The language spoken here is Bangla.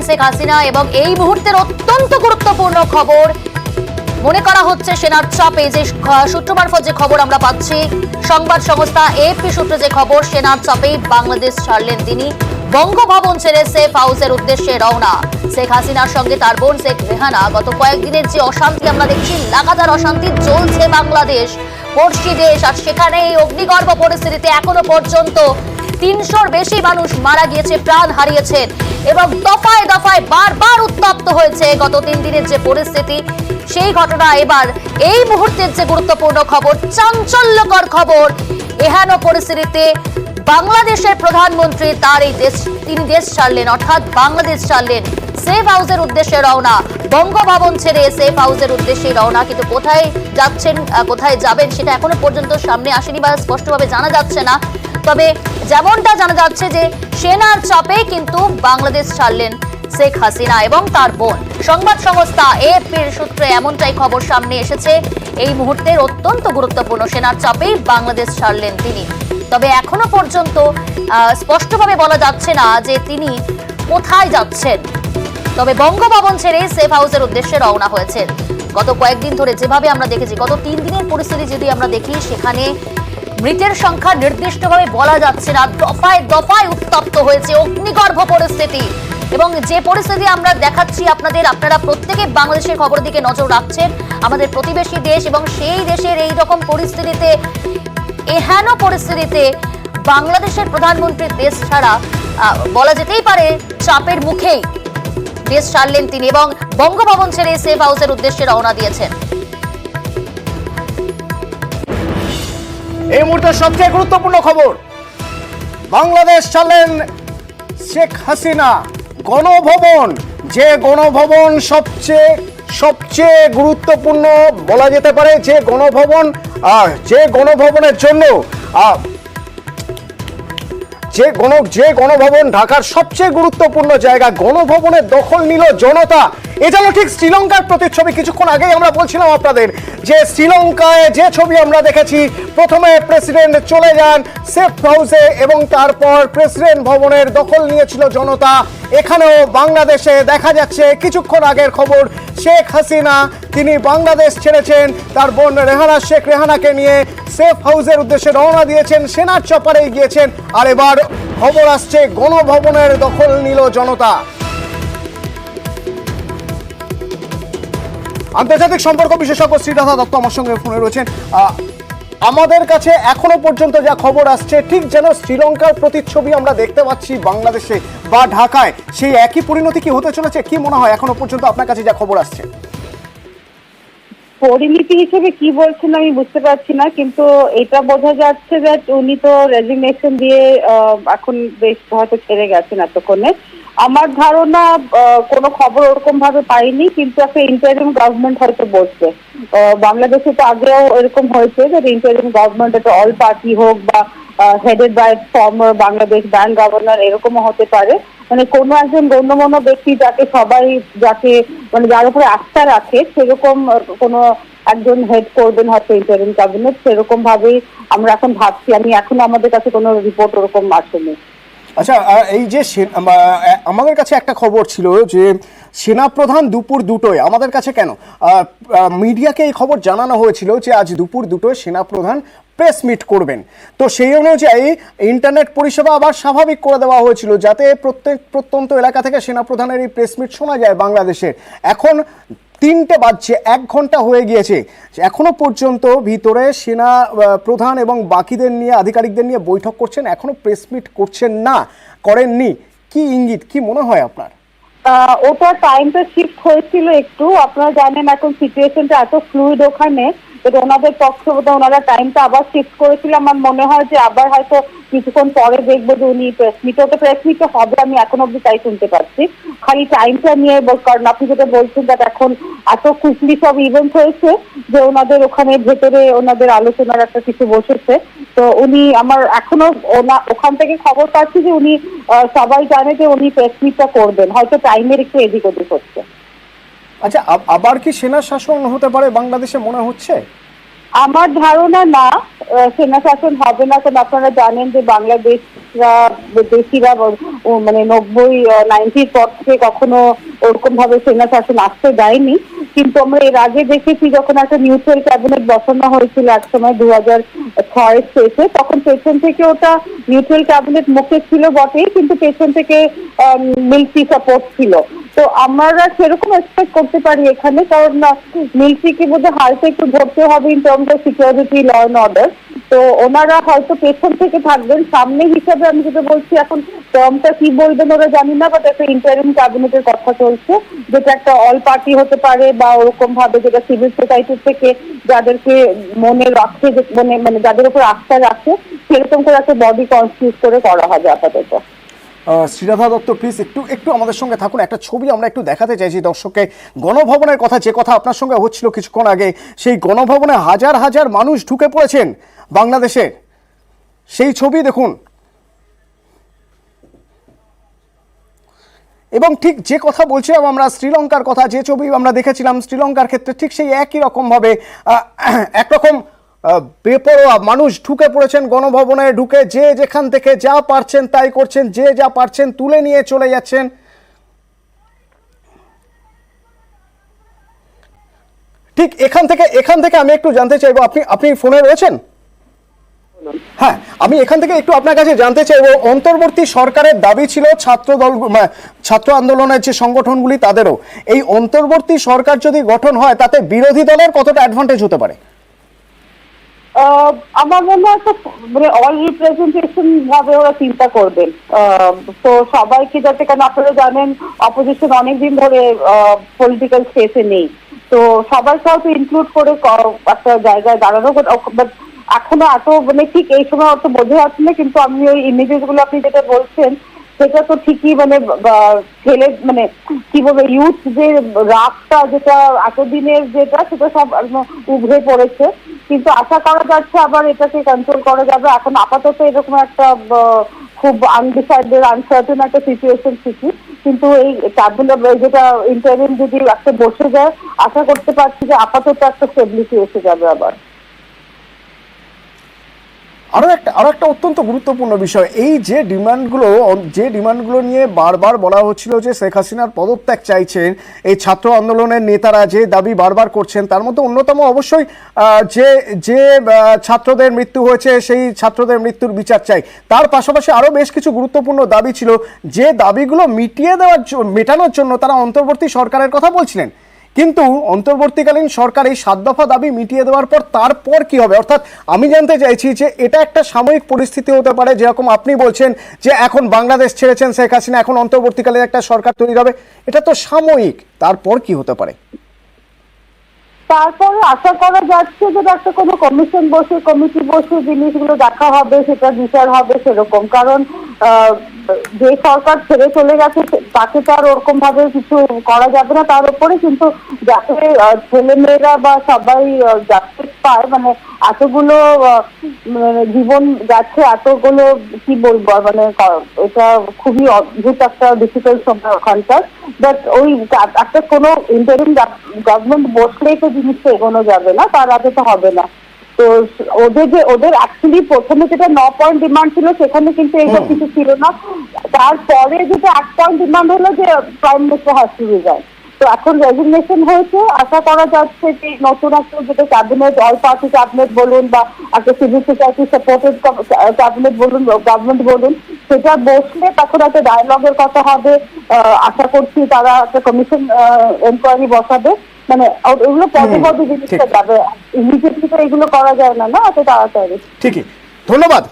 শেখ হাসিনা এবং এই মুহূর্তের অত্যন্ত গুরুত্বপূর্ণ খবর মনে করা হচ্ছে সেনার চাপে, যে সূত্র মারফত যে খবর আমরা পাচ্ছি, সংবাদ সংস্থা এএফপি সূত্রে যে খবর, সেনার চাপেই বাংলাদেশ ছাড়লেন তিনি। বঙ্গভবন ছেড়ে সেফ হাউসের উদ্দেশ্যে রওনা শেখ হাসিনার সঙ্গে তার বোন শেখ রেহানা। গত কয়েকদিনের যে অশান্তি আমরা দেখছি, লাগাতার অশান্তি চলছে বাংলাদেশ পড়শি দেশ, আর সেখানে এই অগ্নিগর্ভ পরিস্থিতিতে এখনো পর্যন্ত ৩০০-র বেশি মানুষ মারা গিয়েছে, প্রাণ হারিয়েছেন এবং দফায় দফায় বারবার উত্তপ্ত হয়েছে গত ৩ দিনের যে পরিস্থিতি। সেই ঘটনা এবার এই মুহূর্তের যে গুরুত্বপূর্ণ খবর, চাঞ্চল্যকর খবর, এহেন পরিস্থিতিতে বাংলাদেশের প্রধানমন্ত্রী তিনি দেশ ছাড়লেন, অর্থাৎ বাংলাদেশ ছাড়লেন, সেফ হাউসের উদ্দেশ্যে রওনা। বঙ্গভবন ছেড়ে সেফ হাউসের উদ্দেশ্যে রওনা, কিন্তু কোথায় যাচ্ছেন, কোথায় যাবেন সেটা এখনো পর্যন্ত সামনে আসেনি বা স্পষ্টভাবে জানা যাচ্ছে না। তবে যেমনটা জানা যাচ্ছে যে সেনার চাপে কিন্তু বাংলাদেশ ছাড়লেন শেখ হাসিনা এবং তার বোন। সংবাদ সংস্থা এএফপির সূত্রে এমনটাই খবর সামনে এসেছে। এই মুহূর্তের অত্যন্ত গুরুত্বপূর্ণ, সেনার চাপেই বাংলাদেশ ছাড়লেন তিনি। তবে এখনো পর্যন্ত স্পষ্টভাবে বলা যাচ্ছে না যে তিনি কোথায় যাচ্ছেন। তবে বঙ্গভবন ছেড়ে সেফ হাউসের উদ্দেশ্যে রওনা হয়েছেন। গত কয়েকদিন ধরে যেভাবে আমরা দেখেছি, গত 3 দিনের পরিস্থিতি যদি আমরা দেখি, সেখানে মৃতের সংখ্যা নির্দিষ্টভাবে বলা যাচ্ছে না, দফায় দফায় উত্তপ্ত হয়েছে অগ্নিগর্ভ পরিস্থিতি। এবং যে পরিস্থিতি আমরা দেখাচ্ছি আপনারা প্রত্যেকে বাংলাদেশের খবরের দিকে নজর রাখছেন, আমাদের প্রতিবেশী দেশ, এবং সেই দেশের এই রকম পরিস্থিতিতে, এহেন পরিস্থিতিতে বাংলাদেশের প্রধানমন্ত্রীর দেশ ছাড়া বলা যেতেই পারে চাপের মুখেই দেশ ছাড়লেন তিনি এবং বঙ্গভবন ছেড়ে সেফ হাউসের উদ্দেশ্যে রওনা দিয়েছেন। এই মুহূর্তে সবচেয়ে গুরুত্বপূর্ণ খবর, বাংলাদেশ ছাড়লেন শেখ হাসিনা। গণভবন, যে গণভবন সবচেয়ে গুরুত্বপূর্ণ বলা যেতে পারে, যে গণভবনের জন্য যে গণভবন ঢাকার সবচেয়ে গুরুত্বপূর্ণ জায়গা, গণভবনের দখল নিল জনতা। এ যেন ঠিক শ্রীলঙ্কার প্রতিচ্ছবি। কিছুক্ষণ আগেই আমরা বলছিলাম আপনাদের যে শ্রীলঙ্কায় যে ছবি আমরা দেখেছি, প্রথমে প্রেসিডেন্ট চলে যান সেফ হাউসে এবং তারপর প্রেসিডেন্ট ভবনের দখল নিয়েছিল জনতা। এখানেও বাংলাদেশে দেখা যাচ্ছে, কিছুক্ষণ আগের খবর, শেখ হাসিনা তিনি বাংলাদেশ ছেড়েছেন, তার বোন শেখ রেহানাকে নিয়ে সেফ হাউসের উদ্দেশ্যে রওনা দিয়েছেন, সেনার চপারে গিয়েছেন। আর এবার খবর আসছে, গণভবনের দখল নিল জনতা। আন্তর্জাতিক সম্পর্ক বিশেষজ্ঞ শ্রীরাধা দত্ত আমার সঙ্গে ফোনে রয়েছেন। আমাদের কাছে এখনো পর্যন্ত যা খবর আসছে, ঠিক যেন শ্রীলঙ্কার প্রতিচ্ছবি আমরা দেখতে পাচ্ছি বাংলাদেশে বা ঢাকায়, সেই একই পরিণতি কি হতে চলেছে? কি মনে হয় এখনো পর্যন্ত আপনার কাছে যা খবর আসছে? পরিণতি হিসেবে কি বলছেন আমি বুঝতে পারছি না, কিন্তু এটা বোঝা যাচ্ছে যে উনি তো রেজিগনেশন দিয়ে এখন বেশ হয়তো ছেড়ে গেছেন এতক্ষণে। আমার ধারণা কোনো খবর ওরকম ভাবে পাইনি, কিন্তু একটা ইন্টারিম গভর্নমেন্ট হয়তো বসবে। বাংলাদেশে তো আগেও এরকম হয়েছে যে ইন্টারিম গভর্নমেন্ট, একটা অল পার্টি হোক বা headed by former Bangladesh bank governor, এরকমও হতে পারে। মানে কোনো একজন গণ্যমান্য ব্যক্তি যাকে মানে যার উপরে আস্থা রাখে, সেরকম কোনো একজন হেড করবেন হয়তো ইন্টারিম ক্যাবিনেট, সেরকম ভাবেই আমরা এখন ভাবছি। এখনো আমাদের কাছে কোনো রিপোর্ট ওরকম আসেনি। আচ্ছা, এই যে আমাদের কাছে একটা খবর ছিল যে সেনাপ্রধান দুপুর 2টোয়, আমাদের কাছে কেন মিডিয়াকে এই খবর জানানো হয়েছিল যে আজ দুপুর 2টোয় সেনাপ্রধান প্রেস মিট করবেন। তো সেই অনুযায়ী ইন্টারনেট পরিষেবা আবার স্বাভাবিক করে দেওয়া হয়েছিল, যাতে প্রত্যন্ত এলাকা থেকে সেনাপ্রধানের এই প্রেস মিট শোনা যায় বাংলাদেশের। এখন 3টে বাজছে, 1 ঘন্টা হয়ে গিয়েছে, এখনো পর্যন্ত ভিতরে সেনা প্রধান এবং বাকিদের নিয়ে, আধিকারিকদের নিয়ে বৈঠক করছেন, এখনো প্রেস মিট করেননি। কি ইঙ্গিত, কি মনে হয় আপনার? ওটা টাইমটা শিফট হয়েছিল একটু। আপনারা জানেন এখন সিচুয়েশনটা এত ফ্লুইড ওখানে, ওনাদের পক্ষে ওনারা টাইমটা আবার শিফট করেছিল। আমার মনে হয় যে আবার হয়তো কিছুক্ষণ পরে দেখবো যে উনি প্রেস মিটে হবে। আমি এখন অব্দি তাই শুনতে পাচ্ছি, খালি টাইমটা নিয়ে। কারণ আপনি যেটা বলছেন যে এখন এত কুইকলি সব ইভেন্ট হয়েছে যে ওনাদের ওখানে ভেতরে ওনাদের আলোচনার একটা কিছু বসেছে। তো উনি, আমার এখনো ওখান থেকে খবর পাচ্ছি যে উনি, সবাই জানে যে উনি প্রেস মিটটা করবেন, হয়তো টাইমের একটু এদিক ওদিক হচ্ছে। আচ্ছা, আবার কি সেনা শাসন হতে পারে বাংলাদেশে মনে হচ্ছে? আমার ধারণা না, সেনা শাসন হবে না। কারণ আপনারা জানেন যে দেশিরা মানে 90-90 পর থেকে কখনো ওরকম ভাবে সেনা শাসন আসতে দেয়নি। কিন্তু আমরা এর আগে দেখেছি যখন একটা নিউট্রাল ক্যাবিনেট বসানো হয়েছিল এক সময় 2006 শেষে, তখন পেছন থেকে ওটা নিউট্রাল ক্যাবিনেট মুখে ছিল বটেই, কিন্তু পেছন থেকে মিলিটারি সাপোর্ট ছিল। তো আমরা সেরকম এক্সপেক্ট করতে পারি এখানে, কারণ মিলিটারিকে বোধহয় হালকা একটু ধরতে হবে in terms of security, law and order. তো ওনারা হয়তো পেছন থেকে থাকবেন, সামনে হিসাবে আমি যেটা বলছি, এখন টার্মটা কি বলবেন ওরা জানি না, বাট একটা ইন্টারিম ক্যাবিনেটের কথা চলছে, যেটা একটা অল পার্টি হতে পারে বা ওরকম ভাবে যেটা সিভিল সোসাইটি থেকে যাদেরকে মনে রাখে, মানে যাদের উপর আস্থা রাখে, সেরকম করে একটা বডি কনস্টিটিউট করে করা হবে আপাতত। শ্রীরাধা দত্ত, প্লিজ একটু আমাদের সঙ্গে থাকুন। একটা ছবি আমরা একটু দেখাতে চাইছি দর্শককে। গণভবনের কথা, যে কথা আপনার সঙ্গে হচ্ছিল কিছুক্ষণ আগে, সেই গণভবনে হাজার হাজার মানুষ ঢুকে পড়েছেন বাংলাদেশের, সেই ছবি দেখুন। এবং ঠিক যে কথা বলছিলাম আমরা শ্রীলঙ্কার কথা, যে ছবি আমরা দেখেছিলাম শ্রীলঙ্কার ক্ষেত্রে, ঠিক সেই একই রকমভাবে একরকম বেপরোয়া মানুষ ঢুকে পড়েছেন গণভবনে। ঢুকে যে যেখান থেকে যা পারছেন তাই করছেন, যে যা পারছেন তুলে নিয়ে চলে যাচ্ছেন। ঠিক এখান থেকে আমি একটু জানতে চাইবো, আপনি ফোনে রয়েছেন? হ্যাঁ, আমি এখান থেকে একটু আপনার কাছে জানতে চাইবো, অন্তর্বর্তী সরকারের দাবি ছিল ছাত্র আন্দোলনের যে সংগঠনগুলি তাদেরও, এই অন্তর্বর্তী সরকার যদি গঠন হয় তাতে বিরোধী দলের কতটা অ্যাডভান্টেজ হতে পারে? আমার মনে হয় মানে অল রিপ্রেজেন্টেশন ভাবে ওরা চিন্তা করবেন। তো সবাইকে যাতে, কারণ আপনারা জানেন অপোজিশন অনেকদিন ধরে পলিটিক্যাল স্পেসে নেই, তো সবাইকে হয়তো ইনক্লুড করে একটা জায়গায় দাঁড়ানো, বাট এখনো এত মানে ঠিক এই সময় অত বোঝা যাচ্ছে না। কিন্তু আমি ওই ইমেজেস গুলো আপনি যেটা বলছেন সেটা তো ঠিকই, মানে ছেলে মানে কি বলবো, ইউথ যে রাগটা যেটা এতদিনের যেটা, সেটা সব উভরে পড়েছে। কিন্তু আশা করা যাচ্ছে আবার এটাকে কন্ট্রোল করা যাবে। এখন আপাতত এরকম একটা খুব আনডিসাইডেড আনসার্টেন একটা সিচুয়েশন ঠিকই, কিন্তু এই ক্যাবিনেট যেটা ইন্টারিম যদি একটা বসে যায়, আশা করতে পারছি যে আপাতত একটা স্টেবিলিটি এসে যাবে আবার। আরও একটা অত্যন্ত গুরুত্বপূর্ণ বিষয়, এই যে ডিমান্ডগুলো নিয়ে বারবার বলা হচ্ছিল যে শেখ হাসিনার পদত্যাগ চাইছেন এই ছাত্র আন্দোলনের নেতারা, যে দাবি বারবার করছেন, তার মধ্যে অন্যতম অবশ্যই যে ছাত্রদের মৃত্যু হয়েছে সেই ছাত্রদের মৃত্যুর বিচার চাই। তার পাশাপাশি আরও বেশ কিছু গুরুত্বপূর্ণ দাবি ছিল, যে দাবিগুলো মেটানোর জন্য তারা অন্তর্বর্তী সরকারের কথা বলছিলেন। কিন্তু অন্তর্বর্তীকালীন সরকার এই 7 দফা দাবি মিটিয়ে দেওয়ার পর তারপর কি হবে? অর্থাৎ আমি জানতে চাইছি যে এটা একটা সাময়িক পরিস্থিতি হতে পারে, যেরকম আপনি বলছেন যে এখন বাংলাদেশ ছেড়েছেন শেখ হাসিনা, এখন অন্তর্বর্তীকালীন একটা সরকার তৈরি হবে, এটা তো সাময়িক, তারপর কি হতে পারে? তারপরে আশা করা যাচ্ছে যে একটা কোনো কমিটি বসে জিনিসগুলো দেখা হবে, সেটা বিচার হবে সেরকম। কারণ যে সরকার ছেড়ে চলে গেছে তাকে তো আর ওরকম ভাবে কিছু করা যাবে না তার উপরে, কিন্তু যাতে ছেলে মেয়েরা বা সবাই জাস্টিস পায়, মানে এতগুলো জীবন যাচ্ছে, এতগুলো কি বলবো, মানে এটা খুবই অদ্ভুত একটা ডিফিকাল্ট সময় ওখানকার। বাট ওই একটা কোনো ইন্টারিম গভর্নমেন্ট বসলেই তো জিনিসটা এগোনো যাবে না, তার আগে তো হবে না। তো ওদের অ্যাকচুয়ালি প্রথমে যেটা 9 পয়েন্ট ডিমান্ড ছিল, সেখানে কিন্তু এইসব কিছু ছিল না। তারপরে যেটা 1 পয়েন্ট ডিমান্ড হলো যে prime minister has to resign. তো এখন রেজিগনেশন হয়েছে, আশা করা যাচ্ছে যে নতুন একটা যেটা ক্যাবিনেট, অল পার্টি ক্যাবিনেট বলুন বা একটা সিভিল সোসাইটি সাপোর্টেড ক্যাবিনেট বলুন, গভর্নমেন্ট বলুন, সেটা বসলে তখন একটা ডায়ালগের কথা হবে। আশা করছি তারা একটা কমিশন এনকোয়ারি বসাবে, মানে এগুলো পদে পদে জিনিসটা যাবে, ইমিডিয়েটলি তো এগুলো করা যায় না এত তাড়াতাড়ি। ঠিকই, ধন্যবাদ।